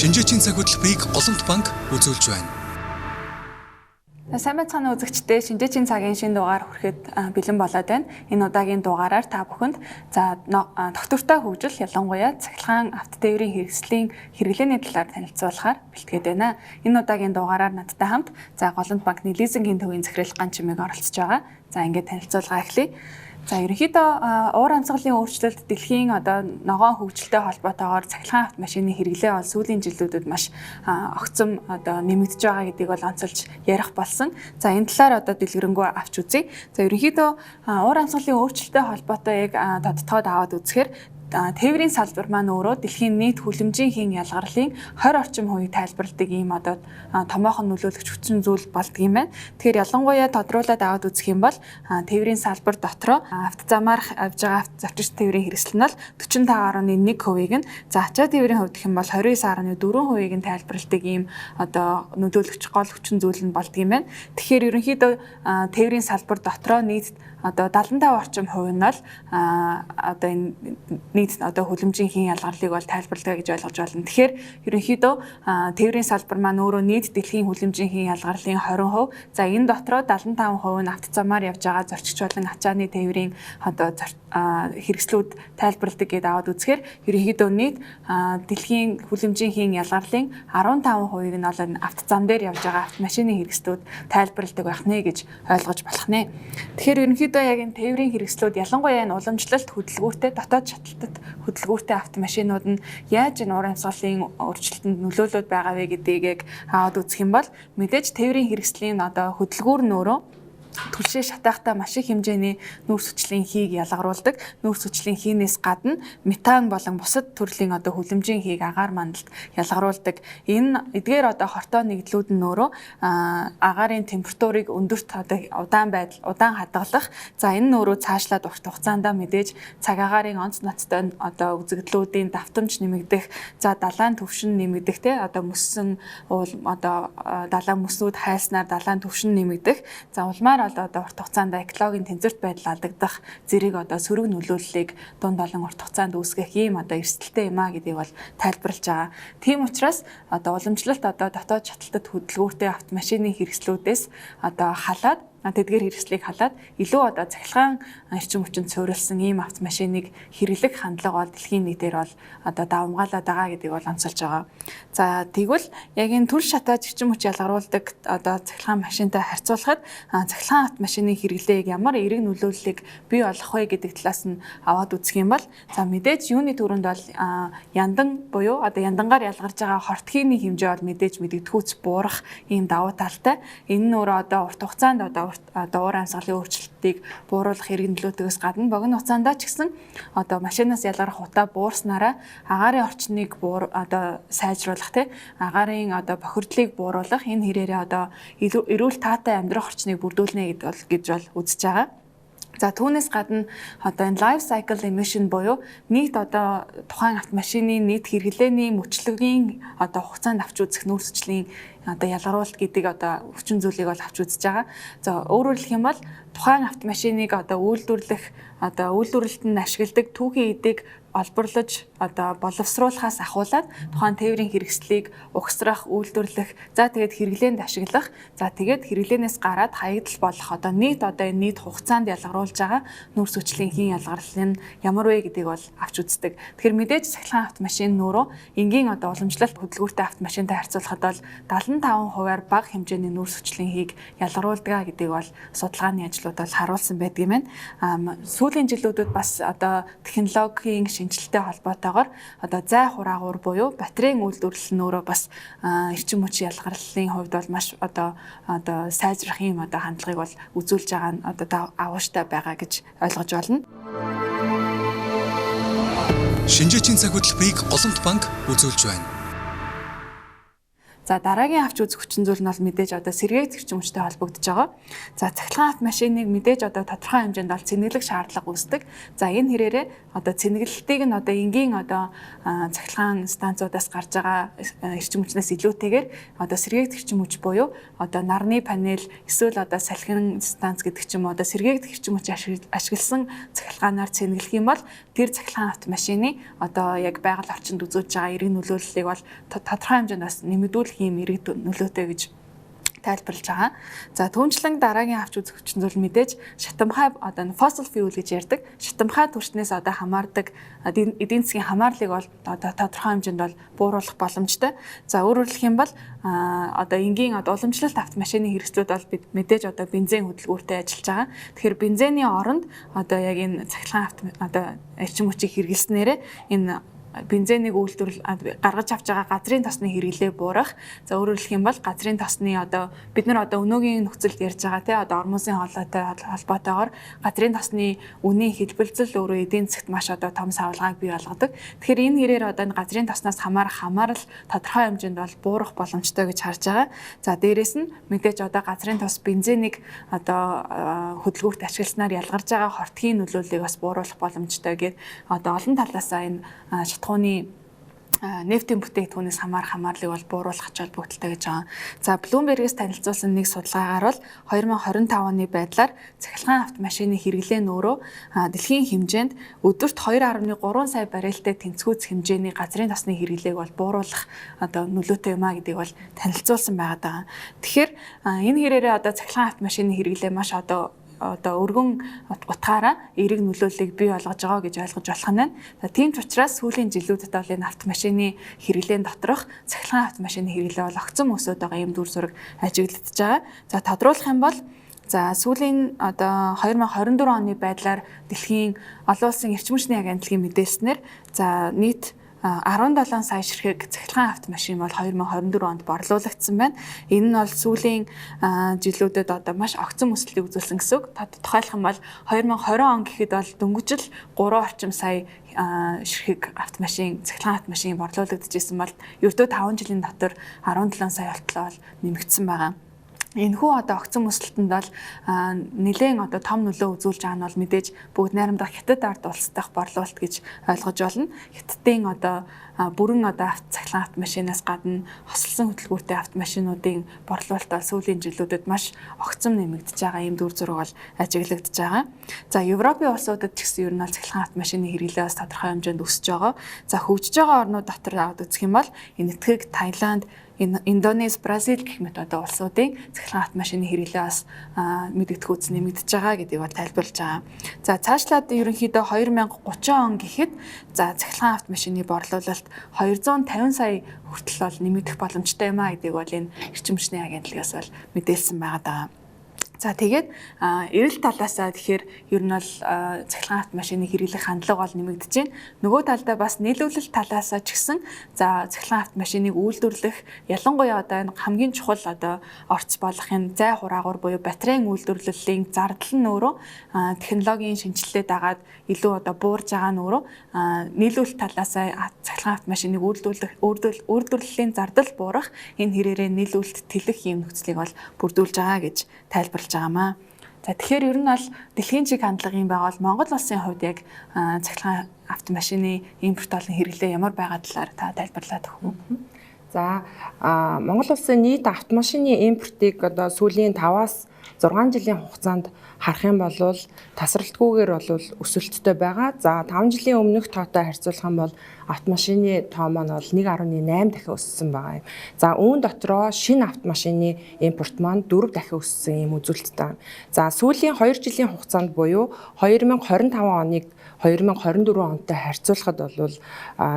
Шинжээчийн цаг хөтөлбөрийг Олонт банк үзүүлж байна. Сайн байцгаана үзэгчдээ, шинжээчийн цагийн шинэ дугаар хүрэхэд бэлэн болоод байна. Энэ удаагийн дугаараар та бүхэнд доктортой хөгжил, ялангуяа цахилгаан авто тээврийн хэрэгслийн хэрэглээний талаар танилцуулахаар бэлтгээд байна. Энэ удаагийн дугаараар надтай хамт Олонт банкны лизингийн төвийн захирал Ган Чимээг оролцож байгаа. За ингээд танилцуулгаа эхлэе. За ерөнхийдөө уур амьсгалын өөрчлөлт дэлхийн ногоон хөгжилтэй холбоотойгоор цахилгаан автомашины хэрэглээ бол сүүлийн жилүүдэд маш огцом нэмэгдэж байгаа гэдгийг бол онцолж ярих болсон. За энэ талаар дэлгэрэнгүй авч үзье. За ерөнхийдөө уур амьсгалын өөрчлөлттэй холбоотой яг тодтогоод аваад үзэхээр тээврийн салбар маань өөрөө дэлхийн нийт хүлэмжийн ялгарлын 20 орчим хувийг тайлбарладаг ийм томоохон нөлөөлөгч хүчин зүйл болдго юм байна. Тэгэхээр ялангуяа тодруулаад аваад үзэх юм бол тээврийн салбар дотроо автозамаар авж байгаа авто тээврийн хэрэгсэл нь бол 45.1%-ийг нь ачаа тээврийн хувьд гэх юм бол 29.4%-ийг нь тайлбарладаг ийм нөлөөлөгч гол хүчин зүйл нь болдго юм байна. Тэгэхээр ерөнхийдөө тээврийн салбар дотроо нийт 75 орчим хувь нь бол энэ нийт хүлэмжийн ялгарлыг бол тайлбарладаг гэж ойлгож байна. Тэгэхээр ерөнхийдөө тээврийн салбар маань өөрөө нийт дэлхийн хүлэмжийн ялгарлын 20%. За энэ дотроо 75% нь автозамаар явж байгаа зорчигч болон ачааны тээврийн хэрэгслүүд тайлбарладаг гэдээ аваад үзэхээр ерөнхийдөө нийт дэлхийн хүлэмжийн ялгарлын 15%-ийг нь бол автозам дээр явж байгаа автомашины хэрэгслүүд тайлбарладаг байх нэ гэж ойлгож болох нэ. Тэгэхээр ерөнхийдөө яг энэ тээврийн хэрэгслүүд ялангуяа энэ уламжлалт хөдөлгүүртэй дотоод шаталтад хөдөлгүүртэй автомашинууд нь яаж энэ уур амьсгалын өөрчлөлтөнд нөлөөлөд байгаа вэ гэдгийг яг аваад үзэх юм бол мэдээж тээврийн хэрэгслийн хөдөлгүүр нь өөрөө түлшээ шатаахтай маш их хэмжээний нүүрс хүчлийн хийг ялгаруулдаг. Нүүрс хүчлийн хийнээс гадна метан болон бусад төрлийн хүлэмжийн хийг агаар мандалд ялгаруулдаг. Энэ эдгээр хортой нэгдлүүд нь өөрөө агаарын температурыг өндөрт удаан хадгалах. За энэ нь өөрөө цаашлаад урт хугацаанд мэдээж цаг агаарын онц ноцтой үзэгдлүүдийн давтамж нэмэгдэх, за далайн түвшин нэмэгдэх мөссөн далайн мөснүүд хайснаар далайн түвшин нэмэгдэх. За улмаар урт хугацаанд экологийн тэнцвэрт байдал алдагдах зэрэг сөрөг нөлөөллийг дунд болон урт хугацаанд үүсгэх ийм эрсдэлтэй юм а гэдгийг бол тайлбарлаж байгаа. Тийм учраас уламжлалт дотоод шаталтад хөдөлгүүртэй автомашины хэрэгслүүдээс халаад тэдгээр хэрэгслийг халаад илүү цахилгаан эрчим хүчинд суурилсан ийм автомашиныг хэрэглэх хандлага бол дэлхийн нийтээр бол давамгаалаад байгаа гэдгийг бол онцолж байгаа. За тэгвэл яг энэ түл шатааж эрчим хүч ялгаруулдаг цахилгаан машинтай харьцуулахад цахилгаан автомашины хэрэглээг ямар эерэг нөлөөллийг бий болох вэ гэдэг талаас нь аваад үзэх юм бол мэдээж юуны төрөнд бол яндан буюу яндангаар ялгарч байгаа хортхийний хэмжээ бол мэдээж мэдэгдэхүйц буурах ийм давуу талтай. Энэ нь өөрөө урт хугацаанд уур амьсгалын өөрчлөлтийг бууруулах хэрэг нөлөөтэйгээс гадна богино хугацаанд ч гэсэн машинаас ялгарх утаа буурснараа агаарын орчныг сайжруулах агаарын бохирдлыг бууруулах энэ хэрээрээ эрүүл таатай амьдрах орчныг бүрдүүлнэ гэж үзэж байгаа. За түүнээс гадна энэ life cycle emission буюу нийт тухайн автомашины нийт хэрэглээний мөчлөгийн хугацаанд авч үзэх нүүрсчлийн ялгаруулалт гэдэг хүчин зүйлийг бол авч үзэж байгаа. За өөрөөр хэлэх юм бол тухайн автомашиныг үйлдвэрлэлтэнд ашигладаг түүхийн эдийг олборлож боловсруулахаас ахуулаад тухайн тээврийн хэрэгслийг угсрах, үйлдвэрлэх, за тэгээд хэрэглээнд ашиглах, за тэгээд хэрэглээнээс гараад хаягдал болох нийт хугацаанд ялгаруулж байгаа нүүрс хүчлийн ялгарлал нь ямар вэ гэдгийг бол авч үздэг. Тэгэхээр мэдээж цахилгаан автомашин нөрөө энгийн уламжлалт хөдөлгүүртэй автомашинтай харьцуулахад бол 75%-аар бага хэмжээний нүүрс хүчлийн хийг ялгаруулдаг гэдгийг бол судалгааны ажлууд бол харуулсан байдаг юм байна. Сүүлийн жилүүдэд бас технологийн шинжилттэй холбоотойгоор зай хураагуур буюу батарейн үйлдвэрлэл нь өөрөө бас эрчим хүч ялгарлалын хувьд бол маш сайжрах ийм хандлагыг бол үзүүлж байгаа нь авууштай байгаа гэж ойлгож байна. Шинжээчийн цаг хөтөлбөрийг Олонт банк үзүүлж байна. За дараагийн авч үзэх хүчин зүйл нь бол мэдээж одоо сэргээгдэх эрчим хүчтэй холбогдож байгаа. За цахилгаан автомашиныг мэдээж одоо тодорхой хэмжээнд бол цэнэглэх шаардлага үүсдэг. За энэ хэрээрээ одоо цэнэглэлтийг нь одоо энгийн одоо цахилгаан станцуудаас гарч байгаа эрчим хүчнээс илүүтэйгээр одоо сэргээгдэх эрчим хүч буюу одоо нарны панел эсвэл одоо салхин станц гэдэг ч юм уу одоо сэргээгдэх эрчим хүч ашигласан цахилгаанаар цэнэглэх юм бол тэр цахилгаан автомашины одоо яг байгаль орчинд үзүүлж байгаа эрэг нөлөөллийг бол тодорхой хэмжээнд бас нэмэгдүүлэх юм эрэг нөлөөтэй гэж тайлбарлаж байгаа. За түүнчлэн дараагийн авч үзэх хүчин зүйл мэдээж шатамхай одоо fossil fuel гэж ярьдаг. Шатамхай түвшнээс одоо хамаардаг эдийн засгийн хамаарлыг бол одоо тодорхой хэмжээнд бол бууруулах боломжтой. За өөрөөр хэлэх юм бол одоо энгийн одоо уламжлалт автомашины хэрэгслүүд бол бид мэдээж одоо бензин хөдөлгүүртэй ажиллаж байгаа. Тэгэхээр бензиний оронд одоо яг энэ цахилгаан одоо эрчим хүчийг хэрэглэснээрээ энэ бензинийг үйлдвэрлэл гаргаж авч байгаа газрын тосны хэрэглээ буурах. За өөрөөр хэлэх юм бол газрын тосны одоо бид нар одоо өнөөгийн нөхцөлд ярьж байгаа тий одоо ормосын холбоотойгоор газрын тосны үнийн хэлбэлзэл өөрөө эдийн засгт маш одоо том савлгааг бий болгодог. Тэгэхээр энэ хэрээр одоо газрын тоснаас хамаарал тодорхой хэмжээнд бол буурах боломжтой гэж харж байгаа. За дээрэс нь мэдээж одоо газрын тос бензинийг одоо хөдөлгүүрт ашигласнаар ялгарч байгаа хортгийн нөлөөллийг бас бууруулах боломжтой гэдэг одоо олон талаасаа энэ шатхууны нефтийн бүтээгдэхүүнээс хамаарлыг бол бууруулах ач холбогдолтой гэж байгаа. За Bloomberg-с танилцуулсан нэг судалгаагаар бол 2025 оны байдлаар цахилгаан автомашины хэрэглээ нь өөрөө дэлхийн хэмжээнд өдөрт 2.3 сая баррелтэй тэнцвүүц хэмжээний газрын тосны хэрэглээг бол бууруулах одоо нөлөөтэй юм а гэдгийг бол танилцуулсан байгаа. Тэгэхээр энэ хэрээрээ одоо цахилгаан автомашины хэрэглээ маш одоо өргөн утгаараа эерэг нөлөөллийг бий болгож байгаа гэж ойлгож болох нь байна. За тийм ч учраас сүүлийн жилүүдэд бол энэ автомашины хэрэглээнд доторх цахилгаан автомашины хэрэглээ бол огцом өсөд байгаа юм дүр зураг ажиглагдж байгаа. За тодруулах юм бол за сүүлийн одоо 2024 оны байдлаар дэлхийн олон улсын эрчим хүчний агентлагийн мэдээлснээр за нийт 17 сая ширхэг цахилгаан автомашин бол 2024 онд борлуулагдсан байна. Энэ нь бол сүүлийн жилүүдэд одоо маш огцом өсөлтийг үзүүлсэн гэсэн үг. Тодорхойлох юм бол 2020 он гэхэд бол дөнгөжил 3 орчим сая ширхэг автомашин цахилгаан автомашин борлуулагдчихсэн бол ердөө 5 жилийн дотор 17 сая болтлоо бол нэмэгдсэн байгаа. Энэхүү одоо огцом өсөлтөнд бол нэлээд одоо том нөлөө үзүүлж байгаа нь бол мэдээж бүгд найрамдах хятад ард улсдах борлуулалт гэж ойлгож байна. Хятадын одоо бүрэн одоо цахилгаан автомашинаас гадна хослолсон хөтөлбөртэй автомашинуудын борлуулалт бол сүүлийн жилүүдэд маш огцом нэмэгдэж байгаа юм дүр зураг бол ажиглагдж байгаа. За Европын улсуудад ч гэсэн ер нь бол цахилгаан автомашины хэрэглээ бас тодорхой хэмжээнд өсөж байгаа. За хөгжиж байгаа орнууд дотор аваад үзэх юм бол Энэтхэг, Таиланд, Индонез, Бразил гэх мэт одоо улсуудын цахилгаан автомашины хэрэглээ бас мэдэгдэхүйц нэмэгдэж байгаа гэдгийг бол тайлбарлаж байгаа. За цаашлаад ерөнхийдөө 2030 он гэхэд за цахилгаан автомашины борлуулалт 250 сая хүртэл бол нэмэгдэх боломжтой юм а гэдгийг бол энэ эрчим хүчний агентлагаас бол мэдээлсэн байгаа даа. За тэгээд эрэл талаасаа тэгэхээр ер нь бол цахилгаан автомашины хэрэглэх хандлага бол нэмэгдэж байна. Нөгөө талдаа бас нийлүүлэлт талаасаа ч гэсэн за цахилгаан автомашиныг үйлдвэрлэх ялангуяа одоо энэ хамгийн чухал одоо орц болох энэ зай хураагур буюу батарейн үйлдвэрлэлийн зардал нь өөрөө технологийн шинжилгээ дагаад илүү одоо буурж байгаа нь өөрөө нийлүүлэлт талаасаа цахилгаан автомашиныг үйлдвэрлэлийн зардал буурах энэ хэрээрээ нийлүүлэлт тэлэх юм нөхцөлийг бол бүрдүүлж байгаа гэж тайлбарлаж байгаамаа. За тэгэхээр ер нь бол дэлхийн чиг хандлагын байгуул Монгол улсын хувьд яг цахилгаан автомашины импорт болон хэрэглээ ямар байгаа талаар та тайлбарлаад өгөх үү? За Монгол улсын нийт автомашины импортыг одоо сүүлийн 5-аас 6 жилийн хугацаанд харах юм бол тасралтгүйгээр бол өсөлттэй байгаа. За 5 жилийн өмнөх тоотой харьцуулах юм бол автомашины тоо маань бол 1.8 дахин өссөн байгаа юм. За үүн дотроо шинэ автомашины импорт маань 4 дахин өссөн юм үзүүлэлттэй. За сүүлийн 2 жилийн хугацаанд буюу 2025 оныг 2024 онтой харьцуулахад бол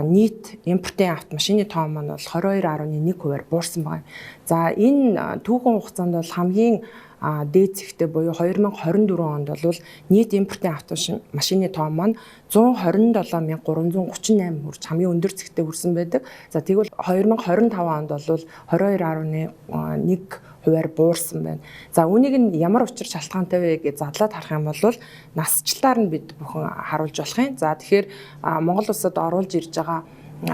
нийт импортын автомашины тоо маань бол 22.1%-аар буурсан байна. За энэ түүхэн хугацаанд бол хамгийн дээд зэгтээ буюу 2024 онд бол нийт импортын автомашины тоо маань 127,338 хүрч хамгийн өндөр зэгтээ хүрсэн байдаг. За тэгвэл 2025 онд бол 22.1%-аар буурсан байна. За үүнийг нь ямар учир шалтгаантай вэ гэж задлаад харах юм бол насжилтаар нь бид бүхэн харуулж болох юм. За тэгэхээр Монгол улсад оруулж ирж байгаа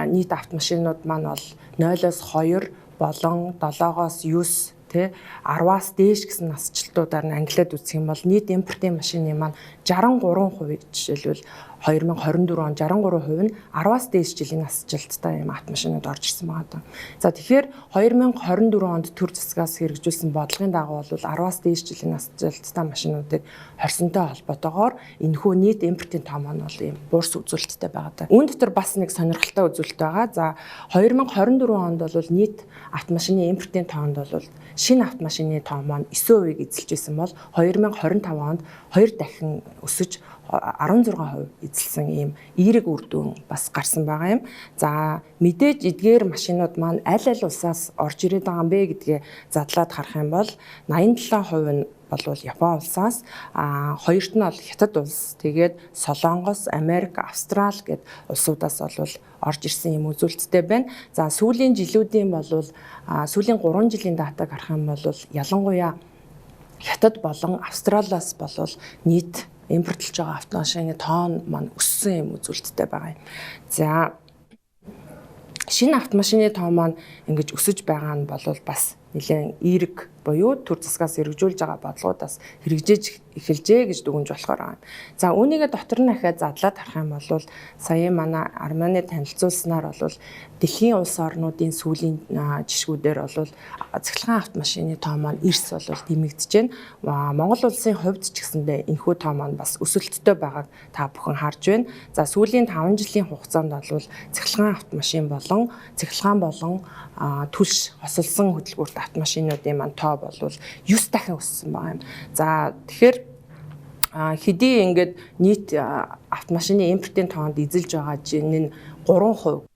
нийт автомашинууд маань бол 0-2 болон 7-оос 9 тэ 10-аас дээш гэсэн насжилтуудаар нь ангилаад үзэх юм бол нийт импортын машины маань 63% жишээлбэл 2024 он 63% нь 10-аас дээш жилийн насжилттай юм автомашинууд орж ирсэн байгаа даа. За тэгэхээр 2024 онд төр засгаас хэрэгжүүлсэн бодлогын дагуу бол 10-аас дээш жилийн насжилттай машинуудыг хорсонтой холбоотойгоор энэхүү нийт импортын тоо маань бол ийм буурс үзүүлэлттэй байгаа даа. Үүн дотор бас нэг сонирхолтой үзүүлэлт байгаа. За 2024 онд бол нийт автомашины импортын тоонд бол шинэ автомашины тоо маань 9% эзэлж исэн бол 2025 онд 2 дахин өсөж 16% эзэлсэн ийм эерэг үр дүн бас гарсан байгаа юм. За мэдээж эдгээр машинууд маань аль улсаас орж ирээд байгаа юм бэ гэдгээ задлаад харах юм бол 87% нь болвол Япон улсаас, хоёрт нь бол Хятад улс, тэгээд Солонгос, Америк, Австрал гэд улсуудаас болвол орж ирсэн юм үзүүлэлттэй байна. За сүүлийн жилүүдийн болвол сүүлийн 3 жилийн датаг харах юм бол ялангуяа Хятад болон Австралиас болвол нийт импортлж байгаа автомашины тоон маань өссөн юм үзүүлэлттэй байгаа юм. За шинэ автомашины тоо маань ингэж өсөж байгаа нь бол бас нэлээд эерэг буюу төр засгаас хэрэгжүүлж байгаа бодлогоодаас хэрэгжиж эхэлжээ гэж дүгнж болохоор байна. За үүнийгээ дотор нь ахаад задлаад харах юм бол сая манай Арманы танилцуулснаар бол дэлхийн улс орнуудын сүүлийн жишгүүдээр бол цахилгаан автомашины тоо маань эрс бол дэмэгдэж байна. Монгол улсын хувьд ч гэсэндээ энэхүү тоо маань бас өсөлттэй байгааг та бүхэн харж байна. За сүүлийн 5 жилийн хугацаанд бол цахилгаан автомашин болон түлш хосолсон хөдөлгөөрт автомашинуудын маань тоо бол 9 дахин өссөн байгаа юм. За тэгэхээр хэдий ингээд нийт автомашины импортын тоонд эзэлж байгаа жин нь 3%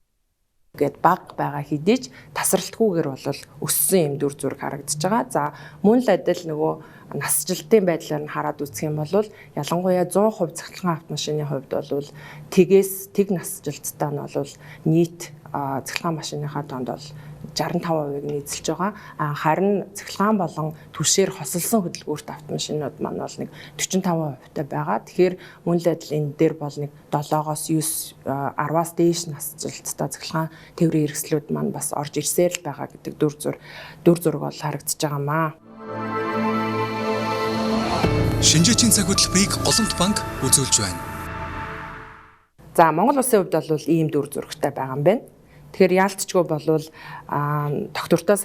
гэд бага байгаа хэдий ч тасралтгүйгээр бол өссөн юм дүр зураг харагдаж байгаа. За мөн л адил нөгөө насжилтын байдлаар нь хараад үзэх юм бол ялангуяа 100% цахилгаан автомашины хувьд бол тег насжилттай нь бол нийт цахилгаан машиныхаа тоонд бол 65% нь эзэлж байгаа. Харин цахилгаан болон түлшээр хосолсон хөдөлгөөрт автомашинууд маань бол нэг 45% байгаа. Тэгэхээр мөн л адил энэ дээр бол нэг 7-оос 9 10-аас дээш насжилттай цахилгаан тээврийн хэрэгслүүд маань бас орж ирсээр л байгаа гэдэг дүр зураг бол харагдаж байгаамаа. Шинжээчийн цаг хөтөлбөрийг Олонт банк үзүүлж байна. За Монгол улсын хувьд бол ийм дүр зурагтай байгаа юм байна. Тэгэхээр яалтчгүй болвол тогтвортой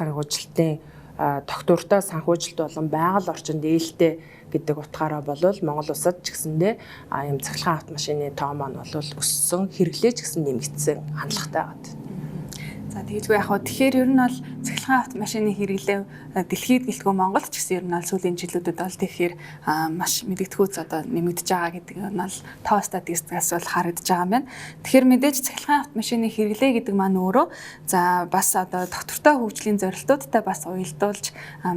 санхүүжилт болон байгаль орчинд ээлтэй гэдэг утгаараа болвол Монгол улсад ч гэсэндээ ийм цахилгаан автомашины тоо маань бол өссөн, хэрэглээ ч гэсэн нэмэгдсэн хандлагатай байгаа. За тэгжгүй яг хөө тэгэхээр ер нь бол цахилгаан автомашины хэрэглээ дэлхийд гэлтгүй Монголд ч гэсэн ер нь бол сүүлийн жилүүдэд бол тэгэхээр маш мэдэгдэхүйц одоо нэмэгдэж байгаа гэдэг нь бол тоо статистикаас бол харагдаж байгаа юм байна. Тэгэхээр мэдээж цахилгаан автомашины хэрэглээ гэдэг маань өөрөө за бас одоо доктортой хөгжлийн зорилтуудтай бас уялдуулж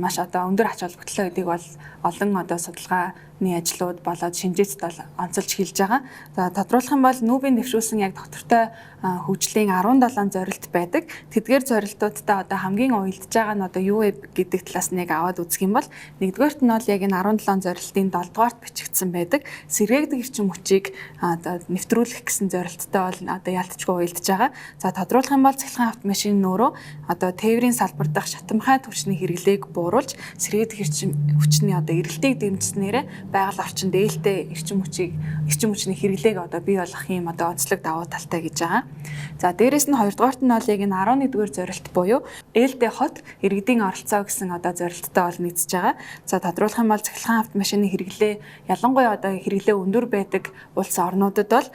маш одоо өндөр ач холбогдолтой гэдгийг бол олон одоо судалгааны ажлууд болоод шинжээчд бол онцолж хэлж байгаа. За тодруулах юм бол нүүбийн дэвшүүлсэн яг доктортой хөгжлийн 17 зорилт байдаг. Тэдгээр зорилтуудтай одоо хамгийн уялдж байгаа нь одоо юу вэ гэдэг талаас нэг аваад үзэх юм бол нэгдүгээрт нь бол яг энэ 17 зорилтын 7-дугаарт бичигдсэн байдаг. Сэргээгдэх эрчим хүчийг одоо нэвтрүүлэх гэсэн зорилттой бол одоо ялтчгүй уялдж байгаа. За тодруулах юм бол цахилгаан автомашин нь өөрөө одоо тээврийн салбар дахь шатамхай түвшний хэрэглээг бууруулж сэргээгдэх эрчим хүчний одоо эрэлтийг дэмжснээр байгаль орчинд ээлтэй эрчим хүчний хэрэглээг одоо бий болгох юм одоо онцлог давуу талтай гэж байгаа. За дээрэс нь 2-дугаарт нь бол яг энэ 11-р зорилт буюу ээлтэй хот иргэдийн оролцоо гэсэн одоо зорилттой бол нийцж байгаа. За тодруулах юм бол цахилгаан автомашины хэрэглээ ялангуяа одоо хэрэглээ өндөр байдаг улс орнуудад бол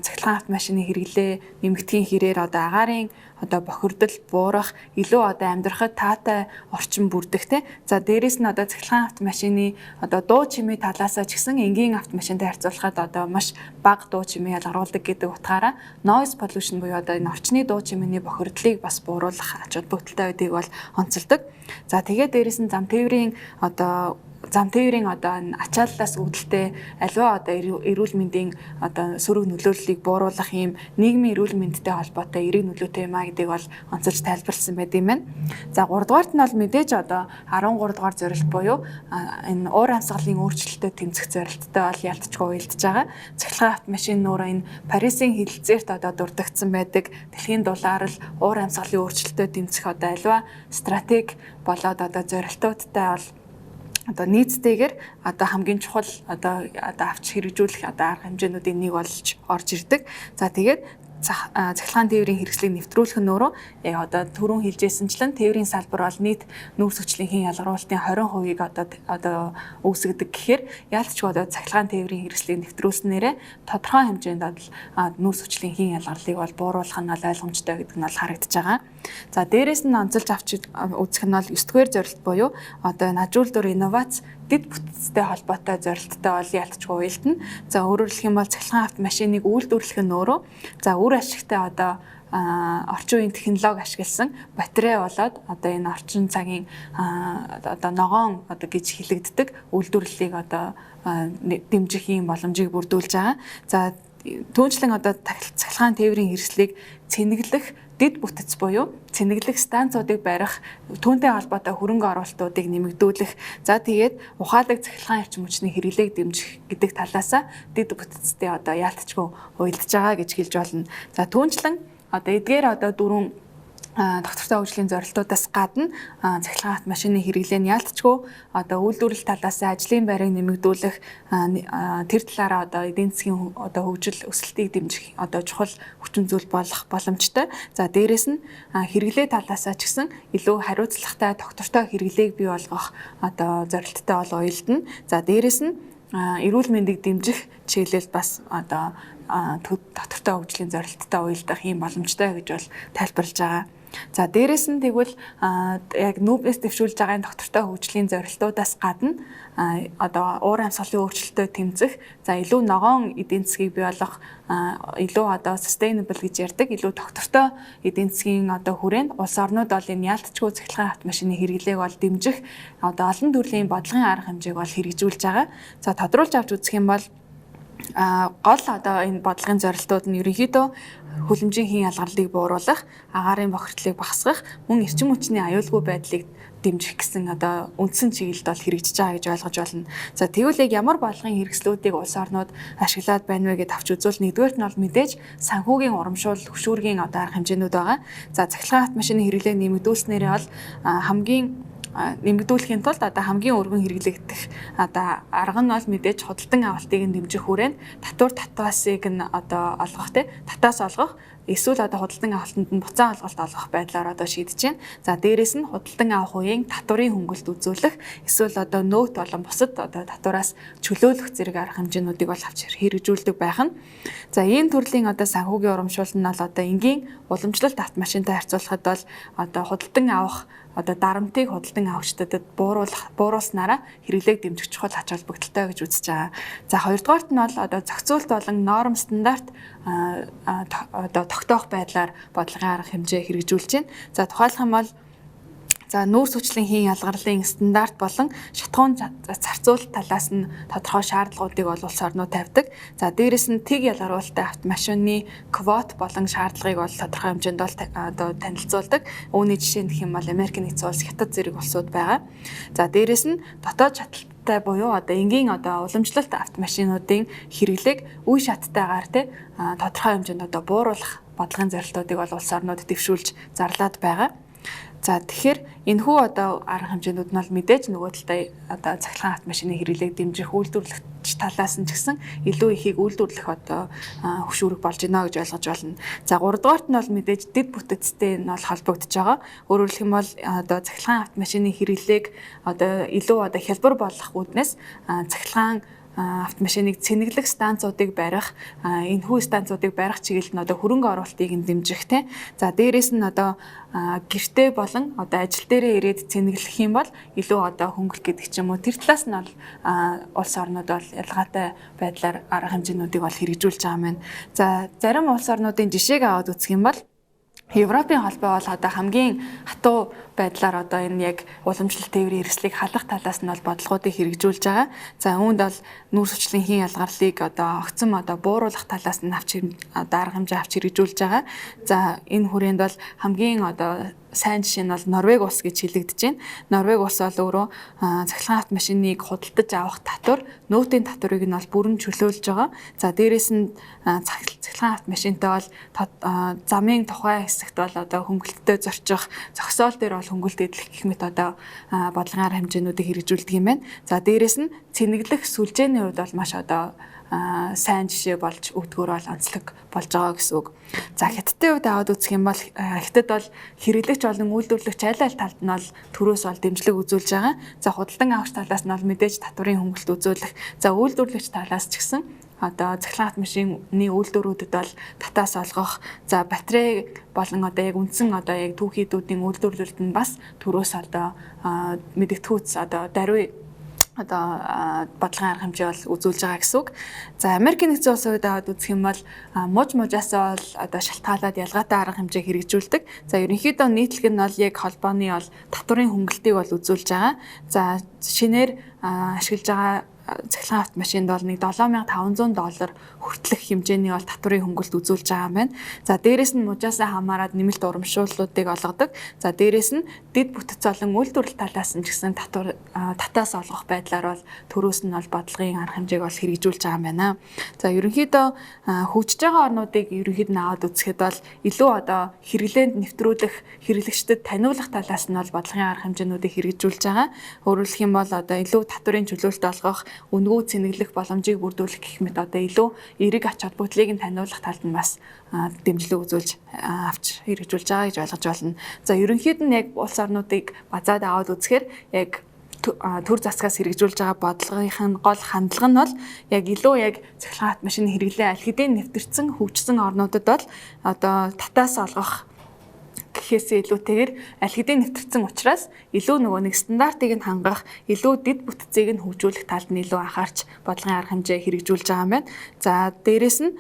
цахилгаан автомашины хэрэглээ нэмэгдэхийн хэрээр одоо агаарын одоо бохирдол буурах илүү одоо амьдрахад таатай орчин бүрдэх те. За дээрэс нь одоо цахилгаан автомашины одоо дуу чимээ талаасаа ч гэсэн энгийн автомашинтай харьцуулахад одоо маш бага дуу чимээ ялгаруулдаг гэдэг утгаараа noise pollution буюу одоо энэ орчны дуу чимээний бохирдлыг бас бууруулах ач холбогдолтой байдгийг бол онцолдог. За тэгээд дээрэс нь зам тээврийн одоо зам тээврийн одоо ачааллаас үүдэлтэй аливаа одоо эрүүл мэндийн одоо сөрөг нөлөөллийг бууруулах ийм нийгмийн эрүүл мэндтэй холбоотой эрэг нөлөөтэй юм а гэдгийг бол онцолж тайлбарласан байт юм байна. За 3 дугаарт нь бол мэдээж одоо 13 дугаар зорилт буюу энэ уур амьсгалын өөрчлөлтөд тэмцэх зорилттой бол ялцчгүй уялдаж байгаа. Цахилгаан автомашин нуураа энэ Парисын хэлэлцээрт одоо дурддагдсан байдаг дэлхийн дулаар л уур амьсгалын өөрчлөлтөд тэмцэх одоо аливаа стратеги болоод одоо зорилтуудтай бол одоо нийцтэйгээр одоо хамгийн чухал одоо авч хэрэгжүүлэх одоо арга хэмжээнүүдийн нэг болж орж ирдэг. За тэгээд цахилгаан тээврийн хэрэгслийг нэвтрүүлэх нь өөрөө одоо түрүүн хэлжсэнчлэн тээврийн салбар бол нийт нүүрс хүчлийн ялгаруулалтын 20%-ийг одоо үүсгэдэг гэхээр яалтчгүй одоо цахилгаан тээврийн хэрэгслийг нэвтрүүлснээрээ тодорхой хэмжээнд нүүрс хүчлийн ялгарлыг бол бууруулах нь ойлгомжтой гэдэг нь бол харагдаж байгаа. За дээрээс нь онцолж авч үзэх нь бол 9-р зорилт буюу одоо нажуулдуур инновац дэд бүтцтэй холбоотой зорилттой бол ялцчгүй уялдана. За өөрөөр хэлэх юм бол цахилгаан автомашиныг үйлдвэрлэх нь өөрөө за үр ашигтай одоо орчин үеийн технологи ашигласан батарей болоод одоо энэ орчин цагийн одоо ногоон одоо гэж хэлэгддэг үйлдвэрлэлийг одоо дэмжих юм боломжийг бүрдүүлж байгаа. За түүнчлэн одоо цахилгаан тээврийн хэрэгслийг цэнэглэх дэд бүтэц буюу цэнэглэх станцуудыг барих, түүнтэй холбоотой хөрөнгө оруулалтуудыг нэмэгдүүлэх, за тэгээд ухаалаг цахилгаан эрчим хүчний хэрэглээг дэмжих гэдэг талаасаа дэд бүтэцтэй одоо яалтчгүй уялдаж байгаа гэж хэлж болно. За түүнчлэн одоо эдгээр одоо дөрвөн доктортой хөгжлийн зорилтуудаас гадна цахилгаан автомашины хэрэглээ нь ялцчгүй одоо үйлдвэрлэл талаас ажлын байрыг нэмэгдүүлэх тэр талаараа одоо эдийн засгийн одоо хөгжил өсөлтийг дэмжих одоо чухал хүчин зүйл болох боломжтой. За дээрэс нь хэрэглээ талаасаа ч гэсэн илүү хариуцлагатай доктортой хэрэглээг бий болгох одоо зорилттой бол уялдана. За дээрэс нь эрүүл мэндийг дэмжих чиглэлд бас одоо доктортой хөгжлийн зорилттой уялдах юм боломжтой гэж бол тайлбарлаж байгаа. За дээрэс нь тэгвэл яг нүүбнээс дэвшүүлж байгаа доктортой хөгжлийн зорилтуудаас гадна одоо уур амьсгалын өөрчлөлтөд тэмцэх, за илүү ногоон эдийн засгийг бий болгох, илүү одоо sustainable гэж ярьдаг, илүү доктортой эдийн засгийн одоо хүрээнд улс орнууд бол энэ ялтчгүй цахилгаан автомашины хэрэглээг бол дэмжих одоо олон төрлийн бодлогын арга хэмжээг бол хэрэгжүүлж байгаа. За тодруулж авч үзэх юм бол гол одоо энэ бодлогын зорилтууд нь ерөнхийдөө хүлэмжийн хийн ялгарлыг бууруулах, агаарын бохирдлыг багасгах, мөн эрчим хүчний аюулгүй байдлыг дэмжих гэсэн одоо үндсэн чиглэлд бол хэрэгжиж байгаа гэж ойлгож байна. За тэгвэл яг ямар бодлогын хэрэгслүүдийг улс орнууд ашиглаад байна вэ гэдээ авч үзвэл нэгдүгээрт нь бол мэдээж санхүүгийн урамшуул, хөшүүргийн одоо арга хэмжээнүүд байгаа. За цахилгаан автомашины хэрэглээг нэмэгдүүлснээрээ бол хамгийн нэмэгдүүлэхийн тулд одоо хамгийн өргөн хэрэглэгдэх одоо арга нь бол мэдээж худалдан авалтыг нь дэмжих хүрээнд татвар татвасыг нь одоо олгох татаас олгох эсвэл одоо худалдан авалтанд нь буцаан олголт олгох байдлаар одоо шийдэж байна. За дээрэс нь худалдан авах үеийн татварын хөнгөлт үзүүлэх эсвэл одоо нөөт болон бусад одоо татвараас чөлөөлөх зэрэг арга хэмжээнүүдийг бол авч хэрэгжүүлдэг байх нь. За ийм төрлийн одоо санхүүгийн урамшуул нь бол одоо энгийн уламжлалт автомашинтай харьцуулахад бол одоо худалдан авах одоо дарамтыг худалдан авагчдад бууруулснараа хэрэглээг дэмжих чухал ач холбогдолтой гэж үзэж байгаа. За хоёрдугаарт нь бол одоо зохицуулт болон норм стандарт одоо тогтоох байдлаар бодлогын арга хэмжээ хэрэгжүүлж байна. За тухайлах юм бол за нүүрс хүчлийн хийн ялгарлын стандарт болон шатхуун зарцуулалт талаас нь тодорхой шаардлагуудыг бол улс орнууд тавьдаг. За дээрэс нь тэг ялгаруулалттай автомашины квот болон шаардлагыг бол тодорхой хэмжээнд бол одоо танилцуулдаг. Үүний жишээ гэх юм бол Америк нэгдсэн улс, Хятад зэрэг улсууд байгаа. За дээрэс нь дотоод шаталтай буюу одоо энгийн одоо уламжлалт автомашинуудын хэрэглээг үе шаттайгаар тодорхой хэмжээнд одоо бууруулах бодлогын зорилтуудыг бол улс орнууд дэвшүүлж зарлаад байгаа. За тэгэхээр энэхүү одоо арга хэмжээнүүд нь бол мэдээж нөгөө талдаа одоо цахилгаан автомашины хэрэглээг дэмжих үйлдвэрлэгч талаас нь ч гэсэн илүү ихийг үйлдвэрлэх одоо хөшүүрэг болж байна гэж ойлгож байна. За 3 дугаарт нь бол мэдээж дэд бүтэцтэй нь бол холбогдож байгаа. Өөрөөр хэлэх юм бол одоо цахилгаан автомашины хэрэглээг одоо илүү одоо хялбар болгох үүднээс цахилгаан автомашиныг цэнэглэх станцуудыг барих, энэхүү станцуудыг барих чиглэлд нь одоо хөрөнгө оруулалтыг нь дэмжих те. За дээрэс нь одоо гэртээ болон одоо ажил дээрээ ирээд цэнэглэх юм бол илүү одоо хөнгөлт гэдэг ч юм уу тэр талаас нь бол улс орнууд бол ялгаатай байдлаар арга хэмжээнүүдийг бол хэрэгжүүлж байгаа юм байна. За зарим улс орнуудын жишээг аваад үзэх юм бол Европын холбоо бол одоо хамгийн хатуу байдлаар одоо энэ яг уламжлалт тээврийн хэрэгслийг халах талаас нь бол бодлогоодыг хэрэгжүүлж байгаа. За үүнд бол нүүрс хүчлийн ялгарлыг одоо огцом одоо бууруулах талаас нь арга хэмжээ авч хэрэгжүүлж байгаа. За энэ хүрээнд бол хамгийн одоо сайн жишээ нь бол Норвеги улс гэж хэлэгдэж байна. Норвеги улс бол өөрөө цахилгаан автомашиныг худалдаж авах татвар, нөөтийн татварыг нь бол бүрэн чөлөөлж байгаа. За дээрэс нь цахилгаан автомашинтай бол замын тухай хэсэгт бол одоо хөнгөлөлтөд зорчих, зогсоол дээр бол хөнгөлөлт эдлэх гэх мэт одоо бодлогын арга хэмжээнүүдийг хэрэгжүүлдэг юм байна. За дээрэс нь цэнэглэх сүлжээний хувьд бол маш одоо сайн жишээ болж өгдгөр бол онцлог болж байгаа гэсэн үг. За хятадын хувьд аваад үзэх юм бол хятад бол хэрэглэгч болон үйлдвэрлэгч аль аль талд нь бол төрөөс бол дэмжлэг үзүүлж байгаа. За худалдан авагч талаас нь бол мэдээж татварын хөнгөлөлт үзүүлэх. За үйлдвэрлэгч талаас ч гэсэн одоо цахилгаан автомашины үйлдвэрүүдэд бол татаас олгох, за батарей болон одоо яг үндсэн одоо яг түүхийдүүдийн үйлдвэрлэлд нь бас төрөөс одоо мэдэгдэхүйц одоо даруй одоо бодлогын арга хэмжээ бол үзүүлж байгаа гэсэн үг. За Америкийн нэгдсэн улсын хувьд аваад үзэх юм бол мужаасаа бол одоо шалтгаалаад ялгаатай арга хэмжээ хэрэгжүүлдэг. За ерөнхийдөө нийтлэг нь бол яг холбооны бол татварын хөнгөлөлтийг бол үзүүлж байгаа. За шинээр ашиглаж байгаа цахилгаан автомашинд бол нэг $7,500 хүртэлх хэмжээний бол татварын хөнгөлөлт үзүүлж байгаа юм байна. За дээрэс нь мужаасаа хамаарад нэмэлт урамшууллуудыг олгодог. За дээрэс нь дэд бүтэц болон үйлдвэрлэл талаас нь ч гэсэн татаас олгох байдлаар бол төрөөс нь бол бодлогын арга хэмжээг бол хэрэгжүүлж байгаа юм байна. За ерөнхийдөө хөгжиж байгаа орнуудыг ерөнхийд нь аваад үзэхэд бол илүү одоо хэрэглээнд нэвтрүүлэх, хэрэглэгчдэд таниулах талаас нь бол бодлогын арга хэмжээнүүдийг хэрэгжүүлж байгаа. Өөрөөр хэлэх юм бол одоо илүү татварын чөлөөлөлт олгох, үнгүү цэнэглэх боломжийг бүрдүүлэх гэх мэт одоо илүү эерэг ач холбогдлыг нь таниулах талд нь бас дэмжлэг үзүүлж авч хэрэгжүүлж байгаа гэж ойлгож байна. За ерөнхийд нь яг улс орнуудыг базаад аваад үзэхээр яг төр засгаас хэрэгжүүлж байгаа бодлогын гол хандлага нь бол яг илүү яг цахилгаан автомашины хэрэглээ аль хэдийн нэвтэрсэн хөгжсөн орнуудад бол одоо татаас олгох гэхээсээ илүүтэйгээр аль хэдийн нэвтэрсэн учраас илүү нөгөө нэг стандартыг нь хангах, илүү дэд бүтцийг нь хөгжүүлэх талд нь илүү анхаарч бодлогын арга хэмжээ хэрэгжүүлж байгаа юм байна. За дээрэс нь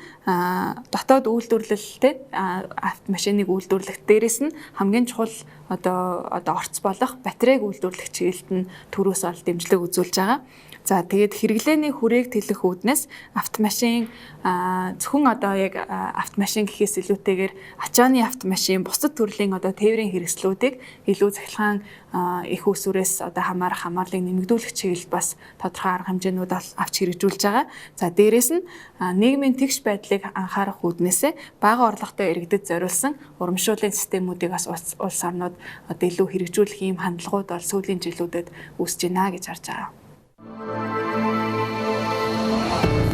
дотоод үйлдвэрлэлтэй автомашиныг үйлдвэрлэх, дээрэс нь хамгийн чухал одоо орц болох батарейг үйлдвэрлэх чиглэлд нь төрөөс ол дэмжлэг үзүүлж байгаа. За тэгээд хэрэглээний хүрээг тэлэх үүднээс автомашин зөвхөн одоо яг автомашин гэхээс илүүтэйгээр ачааны автомашин, бусад төрлийн одоо тээврийн хэрэгслүүдийг илүү цахилгаан их усүрээс одоо хамаарлыг нэмэгдүүлэх чиглэлд бас тодорхой арга хэмжээнүүд авч хэрэгжүүлж байгаа. За дээрэс нь нийгмийн тэгш байдлыг анхаарах үүднээсээ бага орлоготой иргэдэд зориулсан урамшууллын системүүдийг бас улс орнууд одоо илүү хэрэгжүүлэх ийм хандлагууд бол сүүлийн жилүүдэд үүсэж байна гэж харж байгаа.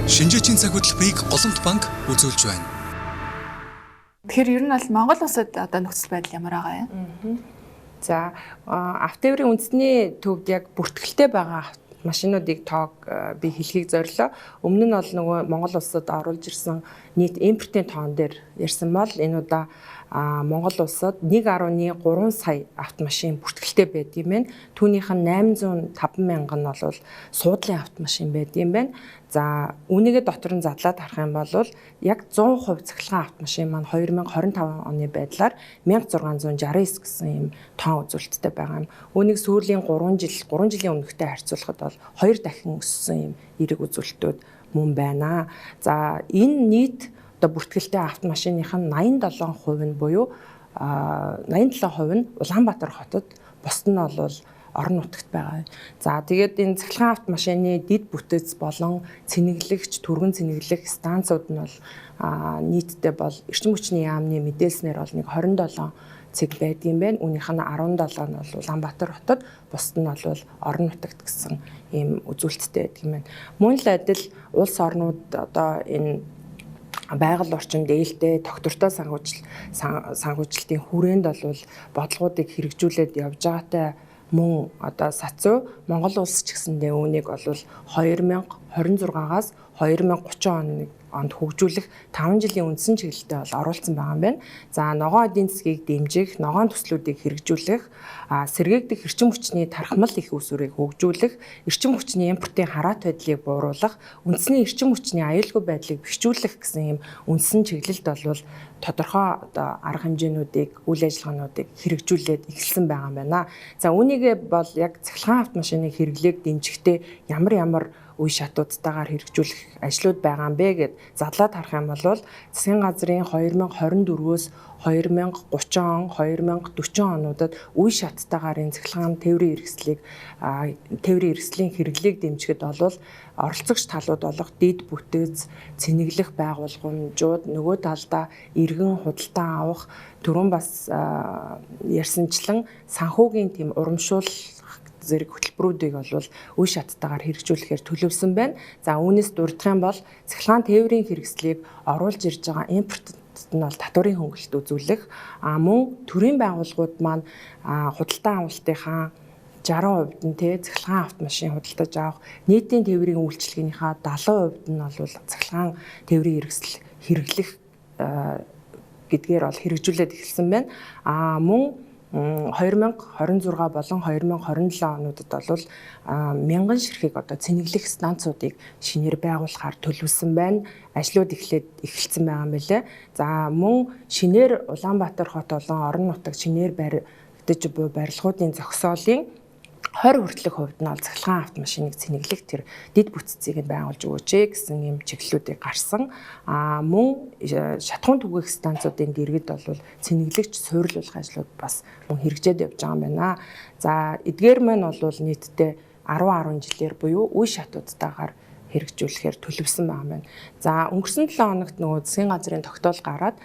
Шинжээчийн цаг хөтөлбөрийг Олонт банк үзүүлж байна. Тэгэхээр ер нь бол Монгол улсад одоо нөхцөл байдал ямар байгаа юм? За автотээврийн үндэсний төвд яг бүртгэлтэй байгаа машинуудыг тоог би хэлхийг зорилоо. Өмнө нь бол нөгөө Монгол улсад оруулж ирсэн нийт импортын тоон дээр ярьсан бол энэ удаа Монгол улсад 1.3 сая автомашин бүртгэлтэй байдаг юм байна. Түүнийх нь 805 мянга нь бол суудлын автомашин байдаг юм байна. За үүнийгээ дотор нь задлаад харах юм бол яг 100% цахилгаан автомашин маань 2025 оны байдлаар 1669 гэсэн юм тоон үзүүлэлттэй байгаа юм. Үүнийг сүүлийн 3 жилийн өмнөхтэй харьцуулахад бол 2 дахин өссөн юм эерэг үзүүлэлтүүд мөн байна. За энэ нийт бүртгэлтэй автомашиных нь 87% нь буюу 87% нь Улаанбаатар хотод, бусд нь бол орон нутагт байгаа. За тэгээд энэ цахилгаан автомашины дэд бүтэц болон цэнэглэгч, түргэн цэнэглэх станцууд нь бол нийтдээ бол эрчим хүчний яамны мэдээлснээр бол нэг 27 цэг байдаг юм байна. Үүнийх нь 17 нь бол Улаанбаатар хотод, бусд нь бол орон нутагт гэсэн ийм үзүүлэлттэй байдаг юм байна. Мөн л адил улс орнууд одоо энэ байгаль орчинд ээлтэй тогтвортой санхүүжилтийн хүрээнд бол бодлогуудыг хэрэгжүүлээд явж байгаатай мөн одоо сацуу Монгол улс ч гэсэндээ үүнийг бол 2026-аас 2030 онд хөгжүүлэх 5 жилийн үндсэн чиглэлтэй бол оруулсан байгаа юм байна. За ногоон эдийн засгийг дэмжих, ногоон төслүүдийг хэрэгжүүлэх, сэргээгдэх эрчим хүчний тархамал их усүрийг хөгжүүлэх, эрчим хүчний импортын хараат байдлыг бууруулах, үндэсний эрчим хүчний аюулгүй байдлыг бэхжүүлэх гэсэн юм үндсэн чиглэлд бол тодорхой одоо арга хэмжээнүүдийг, үйл ажиллагаануудыг хэрэгжүүлээд эхэлсэн байгаа юм байна. За үүнийгээ бол яг цахилгаан автомашины хэрэглээг дэмжихдээ ямар үе шатуудтайгаар хэрэгжүүлэх ажлууд байгаа юм бэ гэд задлаад харах юм бол засгийн газрын 2024-өөс 2030 он, 2040 онуудад үе шаттайгаар энэ цахилгаан тээврийн хэрэгслийн хэрэглээг дэмжихэд бол оролцогч талууд болох дэд бүтэц, цэнэглэх байгууллагууд нөгөө талдаа иргэн худалдан авах түрүүн бас ярьсанчлан санхүүгийн тийм урамшуулах зэрэг хөтөлбөрүүдийг бол үе шаттайгаар хэрэгжүүлэхээр төлөвлөсөн байна. За үүнээс дурдах юм бол цахилгаан тээврийн хэрэгслийг оруулж ирж байгаа импортод нь бол татварын хөнгөлөлт үзүүлэх, мөн төрийн байгууллагууд маань худалдан авалтынхаа 60% нь цахилгаан автомашин худалдаж авах, нийтийн тээврийн үйлчилгээнийхээ 70% нь бол цахилгаан тээврийн хэрэгсэл хэрэглэх гэдгээр бол хэрэгжүүлээд эхэлсэн байна. Мөн 2026 болон 2027 онуудад бол мянган ширхэг одоо цэнэглэх станцуудыг шинээр байгуулахаар төлөвлөсөн байна. Ажлууд эхэлсэн байгаа юм билээ. За мөн шинээр Улаанбаатар хот болон орон нутагт шинээр баригдаж буй барилгуудын зогсоолын 20 хүртэлх хувьд нь цахилгаан автомашиныг цэнэглэх тэр дэд бүтцийг нь байгуулж өгөөч гэсэн юм чиглэлүүдийг гарсан. Мөн шатхуун түгээх станцуудын дэргэд бол цэнэглэгч суйрлуулах ажлууд бас мөн хэрэгжээд явж байгаа юм байна. За эдгээр маань бол нийтдээ 10 жилээр буюу үе шатуудтайгаар хэрэгжүүлэхээр төлөвлөсөн байгаа юм байна. За өнгөрсөн 7 хоногт нөгөө засгийн газрын тогтоол гараад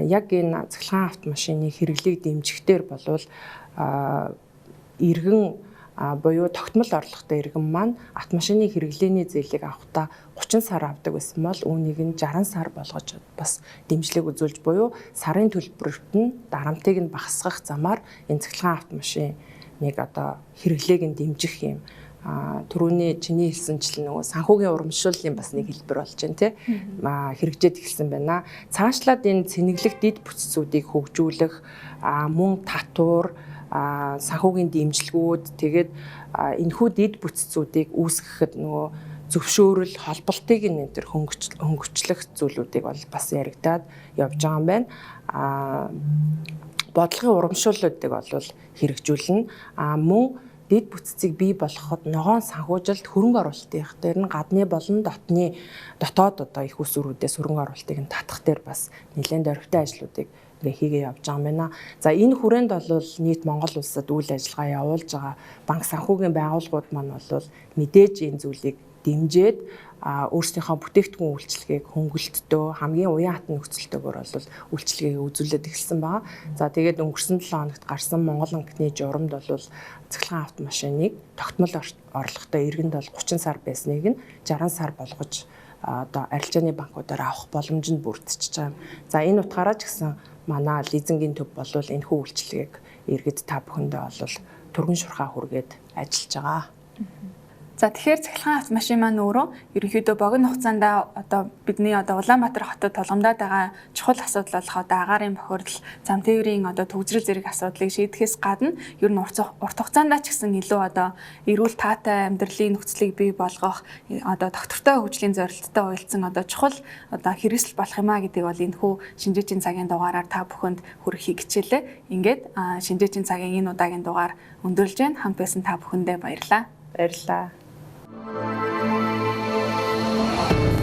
яг энэ цахилгаан автомашины хэрэглээг дэмжихдээ болвол иргэн буюу тогтмол орлоготой иргэн маань автомашины хэрэглээний зээлийг авахдаа 30 сар авдаг байсан бол үүнийг нь 60 сар болгож бас дэмжлэг үзүүлж буюу сарын төлбөрт нь дарамтыг нь багасгах замаар энэ цахилгаан автомашиныг одоо хэрэглээг нь дэмжих юм түрүүний чиний хэлсэнчлэн нөгөө санхүүгийн урамшууллын бас нэг хэлбэр болж байна тий хэрэгжээд эхэлсэн байна. Цаашлаад энэ цэнэглэх дэд бүтцүүдийг хөгжүүлэх мөн татвар санхүүгийн дэмжлэгүүд тэгээд энэхүү дэд бүтцүүдийг үүсгэхэд нөгөө зөвшөөрөл холболтыг энэ төр хөнгөчлөх зүйлүүдийг бол бас яригадаад явж байгаа юм байна. Бодлогын урамшууллуудыг бол хэрэгжүүлнэ. Мөн дэд бүтцийг бий болгоход ногоон санхүүжилт хөрөнгө оруулалтын дээр нь гадны болон дотоод одоо их усүрүүдээс хөрөнгө оруулалтыг нь татах дээр бас нэлээд дөрвтэй ажлуудыг ингээ хийгээ явж байгаа юм байна. За энэ хүрээнд бол нийт Монгол улсад үйл ажиллагаа явуулж байгаа банк санхүүгийн байгууллагууд маань бол мэдээж энэ зүйлийг дэмжиж өөрсдийнхөө бүтээгдэхүүн үйлчилгээг хөнгөлөлтөө хамгийн уян хатан нөхцөлтэйгээр бол үйлчилгээг үзүүлээд эхэлсэн байгаа. За тэгээд өнгөрсөн 7 хоногт гарсан Монгол анхны журамд бол цахилгаан автомашиныг тогтмол орлоготой иргэнд бол 30 сар байсныг нь 60 сар болгож одоо арилжааны банкудаар авах боломж нь бүрдчихэж байгаа юм. За энэ утгаараа ч гэсэн манай лизингийн төв бол энэхүү үйлчилгээг иргэд та бүхэндээ бол түргэн шурхаа хүргээд ажиллаж байгаа. За тэгэхээр цахилгаан автомашин маань өөрөө ерөнхийдөө богино хугацаанд одоо бидний одоо Улаанбаатар хотод тулгамдаад байгаа чухал асуудал болох одоо агаарын бохирдол, зам тээврийн одоо төгсрөл зэрэг асуудлыг шийдэхээс гадна ер нь урт хугацаанд ч гэсэн илүү одоо эрүүл таатай амьдралын нөхцөлийг бий болгох одоо доктортой хөгжлийн зорилттой уялдсан одоо чухал одоо хэрэгсэл болох юм а гэдгийг бол энэхүү шинжээчийн цагийн дугаараар та бүхэнд хүрэхийг хичээлээ. Ингээд шинжээчийн цагийн энэ удаагийн дугаар өндөрлж байна. Хамт байсан та бүхэндээ баярлалаа. Баярлалаа.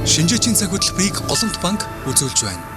Шинжээчийн цаг хөтөлбөрийг Голомт банк үзүүлж байна.